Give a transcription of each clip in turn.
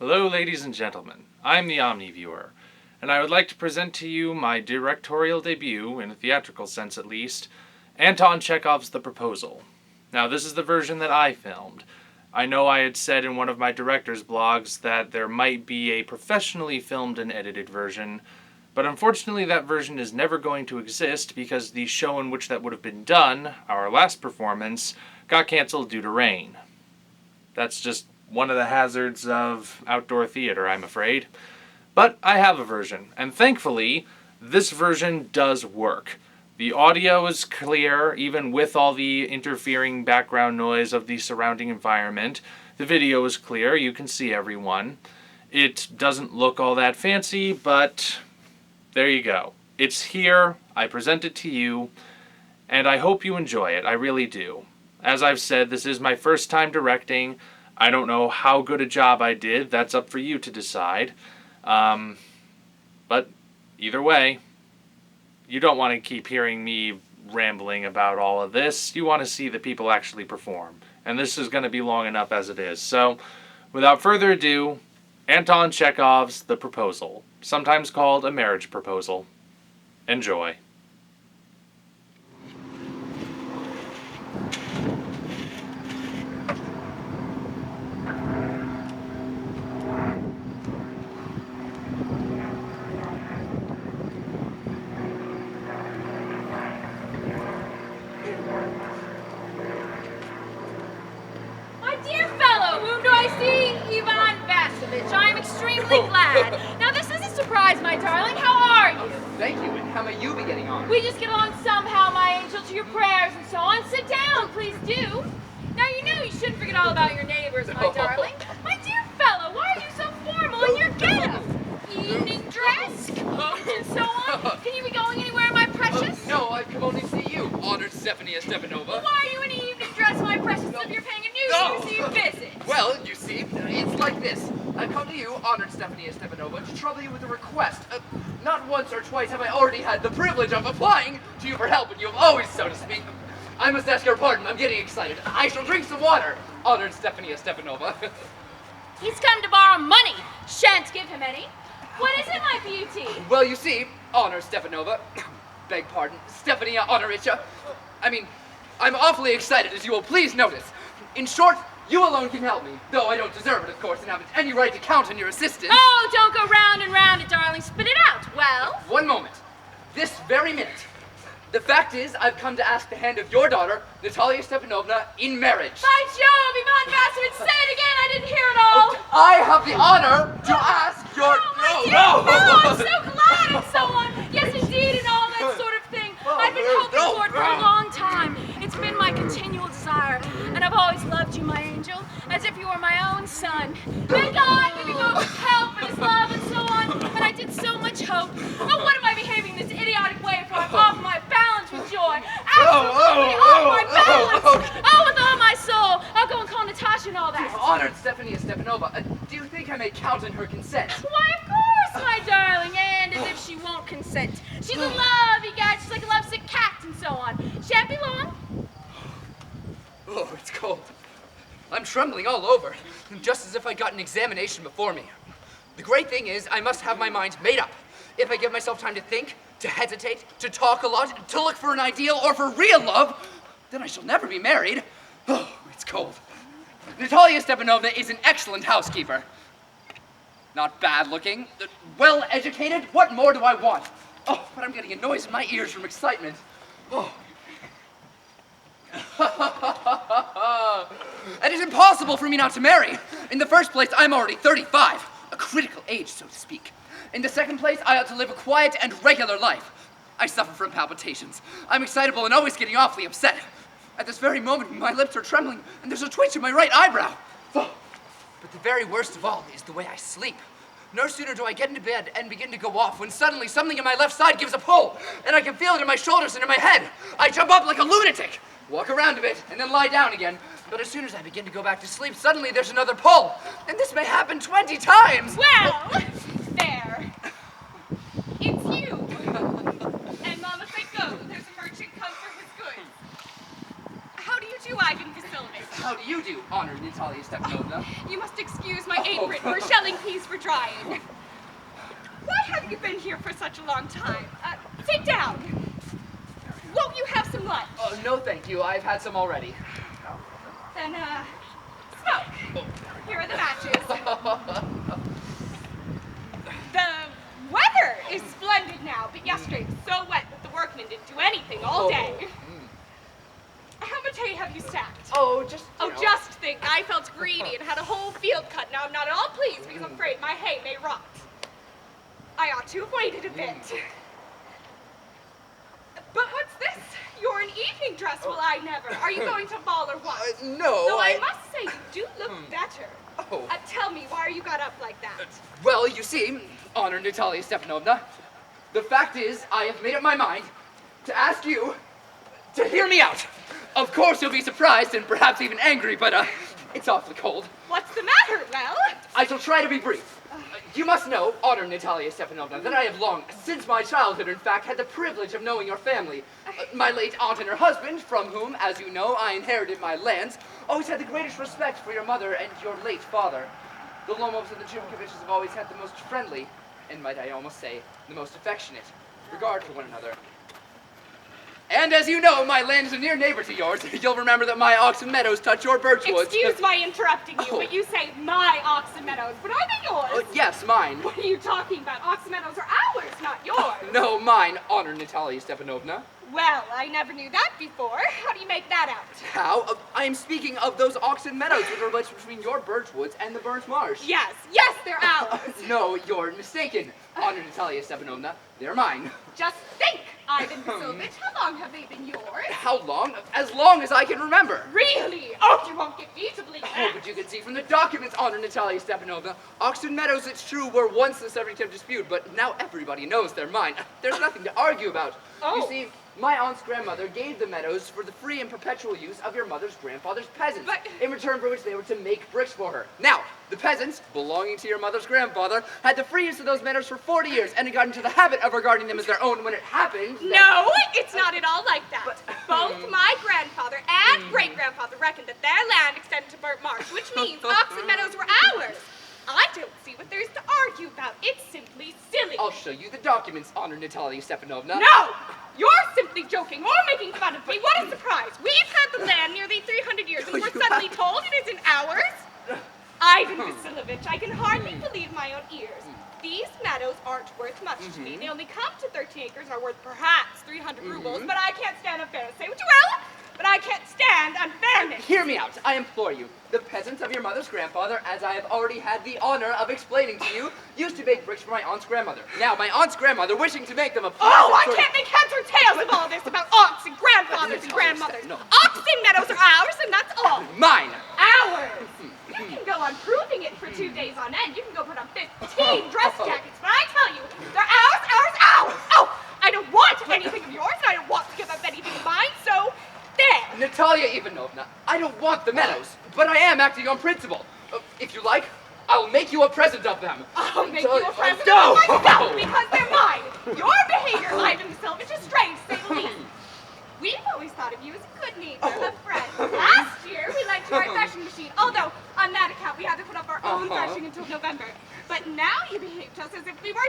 Hello, ladies and gentlemen. I'm the Omniviewer, and I would like to present to you my directorial debut, in a theatrical sense at least, Anton Chekhov's The Proposal. Now, this is the version that I filmed. I know I had said in one of my director's blogs that there might be a professionally filmed and edited version, but unfortunately that version is never going to exist because the show in which that would have been done, our last performance, got canceled due to rain. That's just one of the hazards of outdoor theater, I'm afraid. But I have a version, and thankfully, this version does work. The audio is clear, even with all the interfering background noise of the surrounding environment. The video is clear, you can see everyone. It doesn't look all that fancy, but there you go. It's here, I present it to you, and I hope you enjoy it, I really do. As I've said, this is my first time directing. I don't know how good a job I did, that's up for you to decide. But either way, you don't want to keep hearing me rambling about all of this. You want to see the people actually perform. And this is going to be long enough as it is. So, without further ado, Anton Chekhov's The Proposal, sometimes called a marriage proposal. Enjoy. I'm extremely glad. Now, this is a surprise, my darling. How are you? Thank you, and how may you be getting on? We just get along somehow, my angel, to your prayers and so on. Sit down, please do. Now, you know you shouldn't forget all about your neighbors, my darling. My dear fellow, why are you so formal in your get-up? Evening dress, coat, and so on. Can you be going anywhere, my precious? No, I've come only to see you, honored Stephanie Stepanova. Well, why are you in evening dress, my precious, if you're paying a news visit? Well, you see, it's like this. I've come to you, honored Stephanie Stepanova, to trouble you with a request. Not once or twice have I already had the privilege of applying to you for help, and you have always, so to speak. I must ask your pardon, I'm getting excited. I shall drink some water, honored Stephanie Stepanova. He's come to borrow money. Shan't give him any. What is it, my beauty? Well, you see, honored Stepanova, beg pardon, Stephania Honoricha. I'm awfully excited, as you will please notice. In short, you alone can help me, though I don't deserve it, of course, and haven't any right to count on your assistance. Oh, don't go round and round it, darling. Spit it out. Well? One moment. This very minute. The fact is, I've come to ask the hand of your daughter, Natalia Stepanovna, in marriage. By Jove, Ivan Vassilitch, say it again. I didn't hear it all. I have the honor to ask your... No, I'm so glad and so on. Yes, indeed, and all that sort of thing. I've been hoping for it for a long time. It's been my continual desire, and I've always loved you, my angel, as if you were my own son. May God give you both his help and his love and so on, and I did so much hope. Oh, what am I behaving this idiotic way for? I'm off my balance with joy. Absolutely off my balance. Oh, with all my soul. I'll go and call Natasha and all that. Honored Stephanie Stepanova, do you think I may count on her consent? Why, of course, my darling, and as if she won't consent. She's a lovey guy, she's like a lovesick cat and so on. Shan't be long. Oh, it's cold. I'm trembling all over, just as if I'd got an examination before me. The great thing is, I must have my mind made up. If I give myself time to think, to hesitate, to talk a lot, to look for an ideal or for real love, then I shall never be married. Oh, it's cold. Natalia Stepanovna is an excellent housekeeper. Not bad looking, well educated, what more do I want? Oh, but I'm getting a noise in my ears from excitement. Oh. It is impossible for me not to marry. In the first place, I'm already 35, a critical age, so to speak. In the second place, I ought to live a quiet and regular life. I suffer from palpitations. I'm excitable and always getting awfully upset. At this very moment, my lips are trembling, and there's a twitch in my right eyebrow. Oh. But the very worst of all is the way I sleep. No sooner do I get into bed and begin to go off when suddenly something in my left side gives a pull, and I can feel it in my shoulders and in my head. I jump up like a lunatic, walk around a bit, and then lie down again. But as soon as I begin to go back to sleep, suddenly there's another pull, and this may happen 20 times. Well, there. It's you. And Mama said go. There's a merchant come for his goods. How do you you, Ivan Vasilovich? How do you do, honored Natalia Stepanovna? You must excuse my apron. We're shelling peas for drying. Why have you been here for such a long time? Sit down. Won't you have some lunch? Oh, no thank you. I've had some already. Then, smoke. Here are the matches. The weather is splendid now, but yesterday was so wet that the workmen didn't do anything all day. How much hay have you stacked? Just think. I felt greedy and had a whole field cut. Now I'm not at all pleased because I'm afraid my hay may rot. I ought to have waited a bit. But what's this? You're in evening dress, well I never. Are you going to ball or what? No, Though I must say, you do look better. Oh. Tell me, why are you got up like that? Well, you see, honored Natalia Stepanovna, the fact is, I have made up my mind to ask you to hear me out. Of course you'll be surprised and perhaps even angry, but it's awfully cold. What's the matter, Well? I shall try to be brief. You must know, honored Natalia Stepanovna, that I have long, since my childhood in fact, had the privilege of knowing your family. My late aunt and her husband, from whom, as you know, I inherited my lands, always had the greatest respect for your mother and your late father. The Lomovs and the Chimkoviches have always had the most friendly, and might I almost say, the most affectionate, regard for one another. And as you know, my land is a near neighbor to yours. You'll remember that my oxen meadows touch your birch woods. Excuse my interrupting you, but you say my oxen meadows, but are they yours? Yes, mine. What are you talking about? Oxen meadows are ours, not yours. No, mine, honored Natalia Stepanovna. Well, I never knew that before. How do you make that out? How? I am speaking of those oxen meadows which are wedged between your birch woods and the burnt marsh. Yes, they're ours. No, you're mistaken, honored Natalia Stepanovna. They're mine. Just think, Ivan Vasilovich, how long have they been yours? How long? As long as I can remember. Really? Oh, you won't get me to believe Oh, that. but you can see from the documents, honored Natalia Stepanovna, oxen meadows, it's true, were once the subject of dispute, but now everybody knows they're mine. There's nothing to argue about. Oh. You see, my aunt's grandmother gave the meadows for the free and perpetual use of your mother's grandfather's peasants, But- in return for which they were to make bricks for her. Now, the peasants, belonging to your mother's grandfather, had the free use of those meadows for 40 years and had got into the habit of regarding them as their own when it happened. No, it's not at all like that. Both my grandfather and great-grandfather reckoned that their land extended to Burnt Marsh, which means oxen meadows were ours. I don't see what there is to argue about. It's simply silly. I'll show you the documents, honored Natalia Stepanovna. No! You're simply joking or making fun of me. What a surprise. We've had the land nearly 300 years and we're suddenly told it isn't ours? Ivan Vasilovich, I can hardly believe my own ears. These meadows aren't worth much to me. They only come to 13 acres and are worth perhaps 300 rubles, but I can't stand unfairness. Say what you will, but I can't stand unfairness. Hear me out, I implore you. The peasants of your mother's grandfather, as I have already had the honor of explaining to you, used to bake bricks for my aunt's grandmother. Now, my aunt's grandmother, wishing to make them a Oh, I can't make heads or tails of all this about aunts and grandfathers and grandmothers. No. Oxen meadows are ours, and that's all. Mine! Ours! You can go on proving it for 2 days on end. You can go put on 15 dress jackets, but I tell you, they're ours, ours, ours! Oh, I don't want anything of yours, and I don't want to give up anything of mine, so there! Natalia Ivanovna, I don't want the meadows, but I am acting on principle. If you like, I'll make you a present of them. I'll make you a present No! of myself because they're mine. Your behavior, Ivan Vasilovich, is strange, to say the least. We've always thought of you as a good neighbor, a friend. Last year, we lent you our threshing machine, although on that account we had to put up our own threshing until November. But now you behave to us as if we were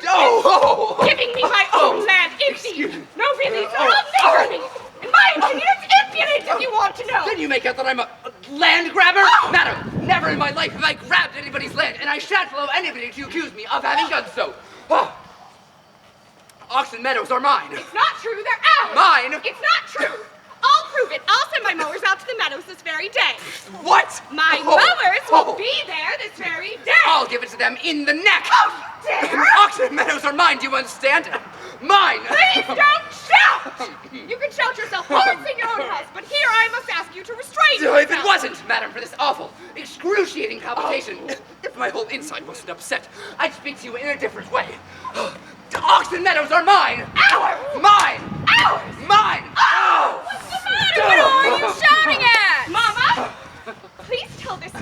giving me my own land, indeed. No, really, it's all neighborly. In my opinion, it's impudent if you want to know. Then you make out that I'm a land grabber? Madam, never in my life have I grabbed anybody's land, and I shan't allow anybody to accuse me of having done so. Oxen meadows are mine. It's not true, they're ours. Mine? It's not true. I'll prove it. I'll send my mowers out to the meadows this very day. What? My mowers will be there this very day. I'll give it to them in the neck. Oh, dare! Oxen meadows are mine, do you understand? Mine! Please don't shout! You can shout yourself once in your own house, but here I must ask you to restrain yourself. If it wasn't, madam, for this awful, excruciating palpitation, if my whole inside wasn't upset, I'd speak to you in a different way. Oxen meadows are mine! Ours! Mine! Ours! Mine! Oh! What's the matter? What are you shouting at? Mama, please tell this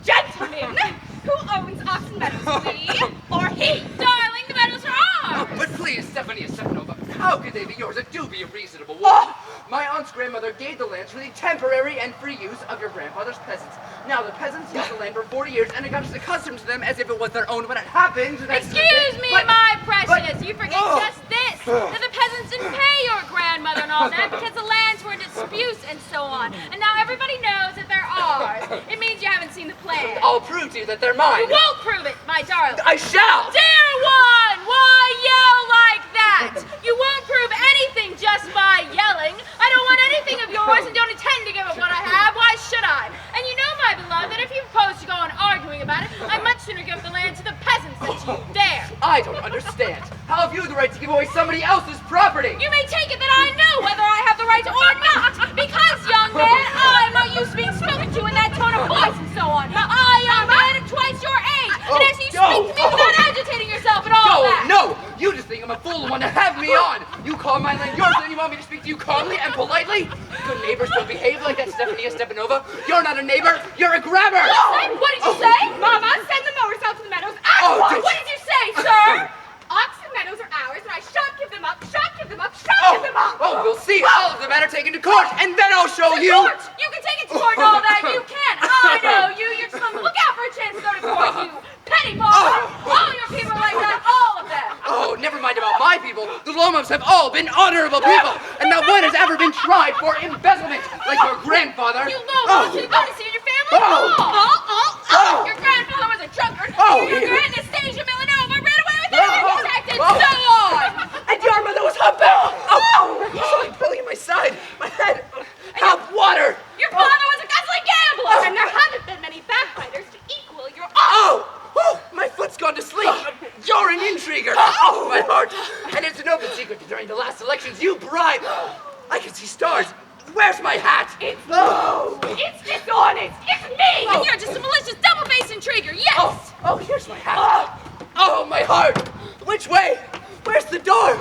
gentleman who owns Oxen Meadows, we or he. Darling, the meadows are ours. But please, Stephanie Stepanova, how could they be yours? Do be a reasonable woman. My aunt's grandmother gave the lands for the temporary and free use of your grandfather's peasants. Now, the peasants used the land for 40 years, and I got accustomed to them as if it was their own when it happened. Excuse me, my precious. You forget just this, that the peasants didn't pay your grandmother and all that because the lands were in dispute and so on. And now everybody knows that they're ours. It means you haven't seen the plan. I'll prove to you that they're mine. You won't prove it, my darling. I shall! Dear one, why yell like that? You won't prove anything just by yelling. I don't want anything of yours and don't intend to give it what I have. Why should I? And you know, my beloved, that if you propose to go on arguing about it, I'd much sooner give the land to the peasants than to you dare. I don't understand. How have you the right to give away somebody else's property? You may take it that I know whether I have the right or not, because, young man, I am not used to being spoken to in that tone of voice and so on. I, young man, am twice your age, and as you speak to me without agitating yourself and all that. No! You just think I'm a fool and want to have me on. You call my land yours, and you want me to speak to you calmly and politely? Good neighbors don't behave like that Stefania Stepanova. You're not a neighbor, you're a grabber! What did you say? Mama, send the mowers out to the meadows. What did you say, sir? Ox and meadows are ours, and I shan't give them up, shan't give them up, shan't give them up! Oh, we'll see. All of the matter taken to court, and then I'll show you! Court! You can take it to court and all that, you can! I know you, you're just on the lookout for a chance to go to court, you petty pauper! All your people are like that, all of them! Oh, never mind about my people. The Lomovs have all been honorable people, and not one has ever been tried for embezzlement, like your grandfather. You Lomos, you got to see in your family? Your grandfather was a drunkard, your Anastasia Milanova ran away with him and protected, so on! And your mother was humpback! Something pulling in my side, my head. Help, water! Your father was a guzzling gambler, and there haven't been many backbiters to equal your My foot's gone to sleep. You're an intriguer. Oh, my heart. And it's an open secret that during the last elections you bribed. I can see stars. Where's my hat? It's dishonest. It's me. And you're just a malicious, double-faced intriguer. Yes. Oh, here's my hat. Oh, my heart. Which way? Where's the door?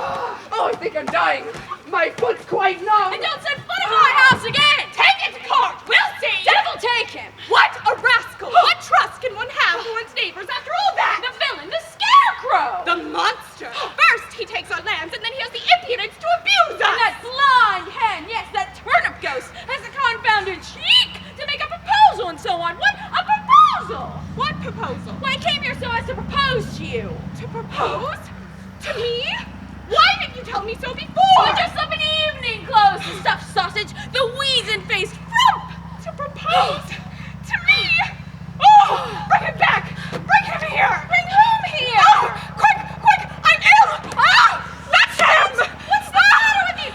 Oh, I think I'm dying. My foot's quite numb. And don't set foot in my house again. Take it to court. We'll see. Devil take him. What a rascal. What trust can one have for one's neighbors after all that? The villain, the scarecrow. The monster. First he takes our lambs, and then he has the impudence to abuse us. And that blind hen, yes, that turnip ghost, has the confounded cheek to make a proposal and so on. What a proposal. What proposal? Why, I came here so as to propose to you. To propose? To me? Why didn't you tell me so before? So just up in evening clothes, the stuffed sausage, the weazen-faced frump! To propose to me? Oh, bring him back! Bring him here! Bring whom here? Oh, quick! I'm ill! That's him! What's the matter with you?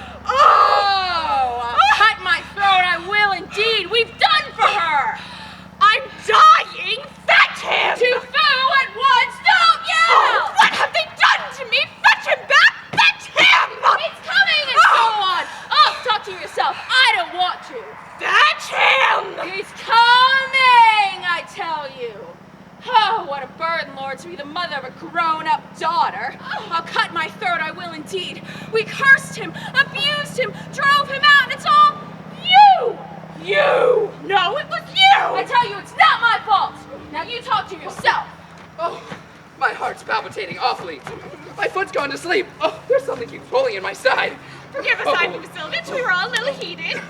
Cut my throat, I will indeed. We've done for her. I'm dying. Fetch him! To foo at once, don't yell! What have they done to me? Fetch him back! Fetch him! It's coming and so on. Talk to yourself. I don't want to. Fetch him! He's coming, I tell you. Oh, what a burden, Lord, to be the mother of a grown-up daughter. I'll cut my throat, I will indeed. We cursed him, abused him, drove him out, and it's all you! You! No, it was you! I tell you, it's not my fault. Now you talk to yourself. Oh, my heart's palpitating awfully. My foot's gone to sleep. Oh, there's something keeps pulling in my side. Forgive us, Ivy Vasilovich, we were all a little heated.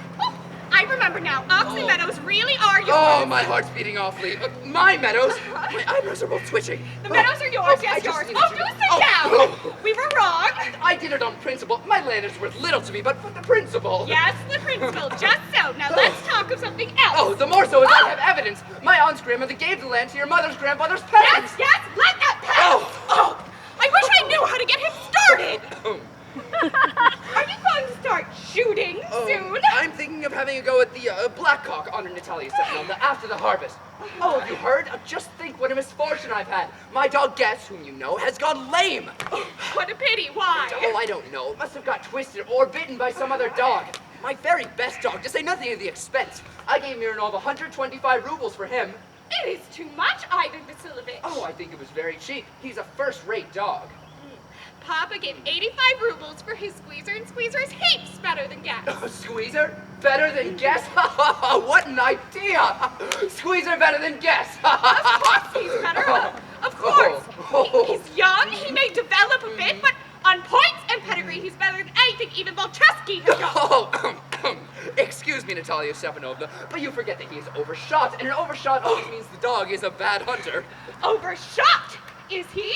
I remember now, Ox and Meadows really are yours. Oh, my heart's beating awfully. My meadows? My eyebrows are both twitching. The meadows are yours, yes, yours. Do sit down. We were wrong. I did it on principle. My land is worth little to me, but the principle. Yes, the principle, just so. Now let's talk of something else. Oh, the more so as I have evidence. My aunt's grandmother gave the land to your mother's grandfather's peasants. Yes, let that pass. I wish I knew how to get him started. Are you going to start shooting soon? I'm thinking of having a go at the blackcock on Natalia Stepanovna after the harvest. Oh, have you heard? Just think what a misfortune I've had. My dog Guess, whom you know, has gone lame. What a pity. Why? Oh, I don't know. It must have got twisted or bitten by some other dog. My very best dog, to say nothing of the expense. I gave Mironov 125 rubles for him. It is too much, Ivan Vasilovich. Oh, I think it was very cheap. He's a first-rate dog. Papa gave 85 rubles for his squeezer, and squeezer is heaps better than gas. Squeezer? Better than Guess? What an idea! Squeezer better than Guess! Of course he's better. Of course. He's young, he may develop a bit, but on points and pedigree, he's better than anything even Volchesky has got. Excuse me, Natalia Stepanovna, but you forget that he is overshot, and an overshot always means the dog is a bad hunter. Overshot, is he?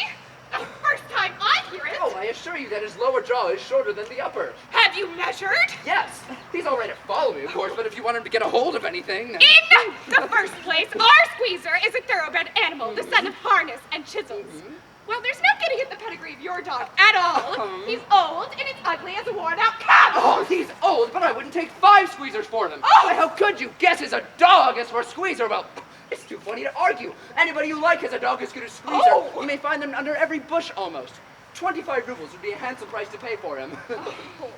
The first time I hear it. Oh, I assure you that his lower jaw is shorter than the upper. Have you measured? Yes, he's all right at following, of course, but if you want him to get a hold of anything... In the first place, our squeezer is a thoroughbred animal, the son of harness and chisels. Well, there's no getting at the pedigree of your dog at all. He's old and as ugly as a worn-out cat. Oh, he's old, but I wouldn't take 5 squeezers for him. Oh! Why, how could you guess as a dog as for a squeezer? Well, it's too funny to argue. Anybody you like has a dog as good as Squeezer. Oh! You may find them under every bush almost. 25 rubles would be a handsome price to pay for him. Oh,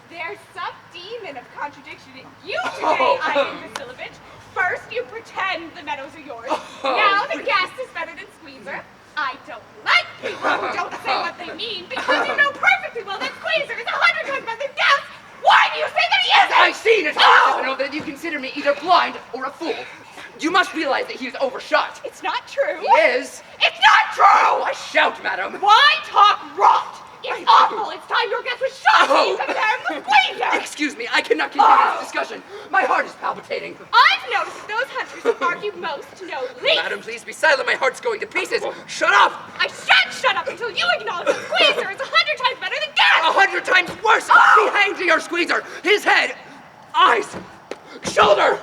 there's some demon of contradiction in you today, Ivan Vasilovich. First, you pretend the meadows are yours. Now the gas is better than Squeezer. I don't like people who don't say what they mean because you know perfectly well that Squeezer is 100 times better than gas. Why do you say that he isn't? I've seen it, Stefano, that you consider me either blind or a fool. You must realize that he is overshot. It's not true. He is. It's not true! I shout, madam. Why talk rot? It's awful. It's time your guess was shot so you compare him to Squeezer. Excuse me, I cannot continue this discussion. My heart is palpitating. I've noticed that those hunters who argue most know least. Madam, please be silent. My heart's going to pieces. Shut up! I shan't shut up until you acknowledge that Squeezer is 100 times better than gas. 100 times worse! Be hanged to your Squeezer! His head, eyes, shoulder!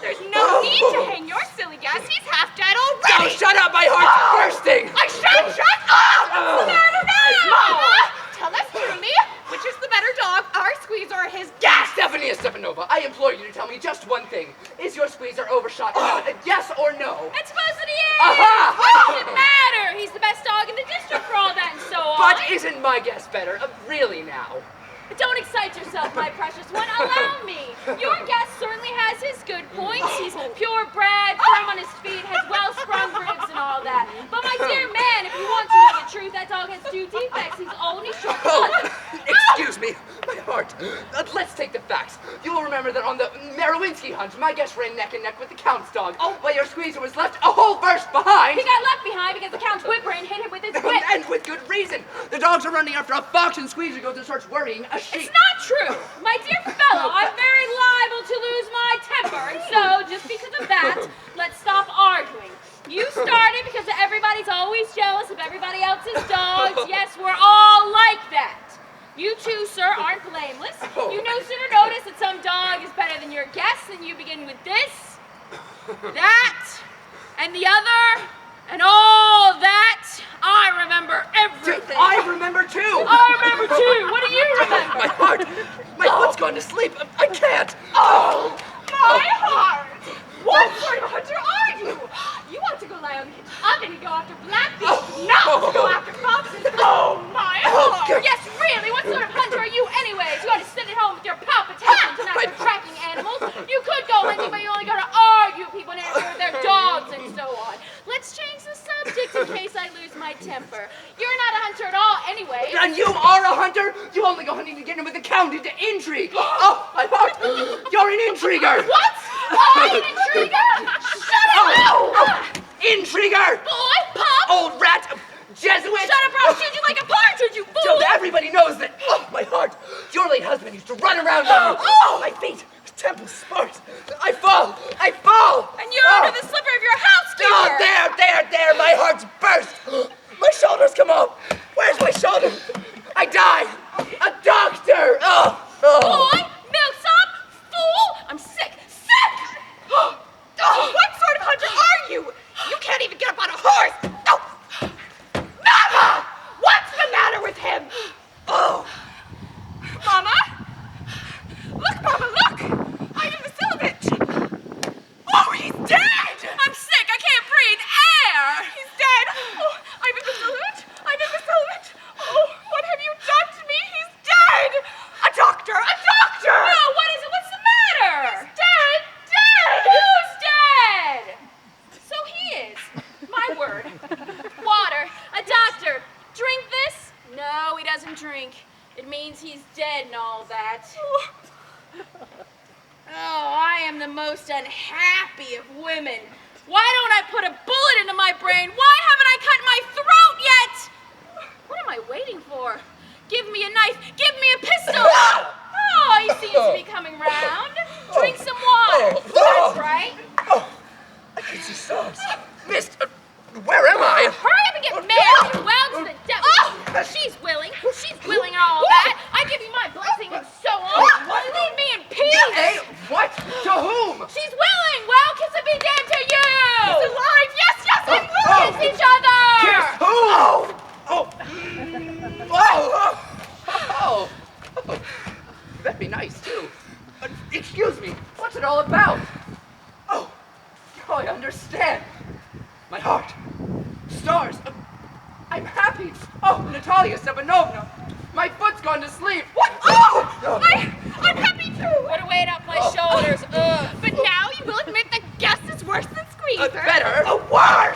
There's no need to hang your silly gas. He's half dead Oh, already. shut up! My heart's bursting! I shan't shut up! What's the matter now? Mama, tell us truly, which is the better dog, our Squeezer or his gas? Stephanie Stepanova, I implore you to tell me just one thing. Is your Squeezer overshot or not? Yes or no? And suppose that he is. Aha! What does it matter? He's the best dog in the district for all that and so on. But isn't my guess better? Really now? Don't excite yourself, my precious one. Allow me. Your guest certainly has his good points. He's purebred, firm on his feet, has well-sprung ribs and all that. But my dear man, if you want to know the truth, that dog has 2 defects. He's only short-blooded. Excuse me, my heart. Let's take the facts. You will remember that on the Merowinski hunt, my guest ran neck and neck with the Count's dog. While your Squeezer was left a whole verst behind. He got left behind because the Count's whipbrain hit him with his whip. And with good reason. The dogs are running after a fox and Squeezer goes and starts worrying a sheep. It's not true. My dear fellow, I'm very liable to lose my temper. And so, just because of that, let's stop arguing. You started because everybody's always jealous of everybody else's dogs. Yes, we're all like that. You two, sir, aren't blameless. You no sooner notice that some dog is better than your guest than you begin with this, that, and the other, and all that. I remember everything. I remember too. I remember too. What do you remember? My heart. My foot's gone to sleep. I can't. Oh, my heart. What sort of hunter are you? You want to go lie on the kitchen oven and go after blackbees, not to go after foxes. Oh, my heart. Yes, really. What sort of hunter are you anyways? You ought to sit at home with your palpitations and after tracking animals. You could go hunting, but you only got to argue people and interfere with their dogs and so on. Let's change the subject in case I lose my temper. You're not a hunter at all anyway. And you are a hunter? You only go hunting to get in with the Count into intrigue. Oh, my heart. You're an intriguer. What? I'm an intriguer? Shut up! Intriguer! Boy, Pop! Old rat! Jesuit! Shut up or I'll shoot you like a partridge, you fool! So that everybody knows that, my heart, your late husband used to run around on you. My feet, temples sparks. I fall! And you're under the slipper of your housekeeper! There, my heart's burst. My shoulders come off. Where's my shoulder? I die. A doctor! Boy, milksop, fool! I'm sick! What sort of hunter are you? You can't even get up on a horse! Mama! What's the matter with him? Mama? Look, Mama, look! Ivan Vasilovich! Oh, he's dead! I'm sick, I can't breathe air! He's dead! Oh, Ivan Vasilovich! Oh, what have you done to me? He's dead! A doctor! No, what is it? What's the matter? He's dead! Who's dead? So he is. My word. Water. A doctor. Drink this? No, he doesn't drink. It means he's dead and all that. Oh, I am the most unhappy of women. Why don't I put a bullet into my brain? Why haven't I cut my throat yet? What am I waiting for? Give me a knife. Give me a pistol. Oh, he seems to be coming round. Drink some water. That's right. I can see stars. Mist, where am I? Hurry up and get married. Well, to the devil. Oh, she's willing. She's willing and all that. I give you my blessing and so on. Leave me in peace. Hey, what? To whom? She's willing. Well, kiss and be damned to you. He's alive. Yes, yes, and we'll kiss each other. Kiss who? Oh. That'd be nice, too. Excuse me, what's it all about? Oh, I understand. My heart. Stars. I'm happy. Oh, Natalia Stepanovna. My foot's gone to sleep. What? Oh! I'm happy too. What a weight off my shoulders. But now you will admit that guess is worse than squeeze. Better? Why?